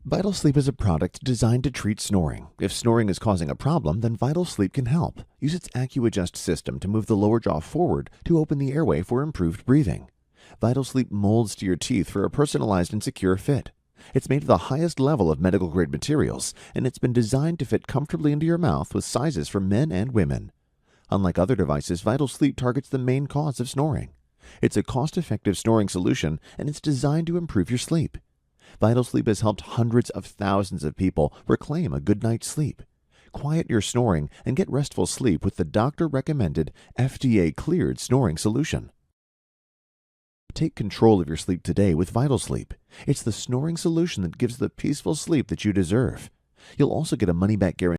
VitalSleep is a product designed to treat snoring. If snoring is causing a problem, then VitalSleep can help. Use its AccuAdjust system to move the lower jaw forward to open the airway for improved breathing. VitalSleep molds to your teeth for a personalized and secure fit. It's made of the highest level of medical-grade materials, and it's been designed to fit comfortably into your mouth with sizes for men and women. Unlike other devices, VitalSleep targets the main cause of snoring. It's a cost-effective snoring solution, and it's designed to improve your sleep. VitalSleep has helped hundreds of thousands of people reclaim a good night's sleep. Quiet your snoring and get restful sleep with the doctor-recommended, FDA-cleared snoring solution. Take control of your sleep today with VitalSleep. It's the snoring solution that gives the peaceful sleep that you deserve. You'll also get a money-back guarantee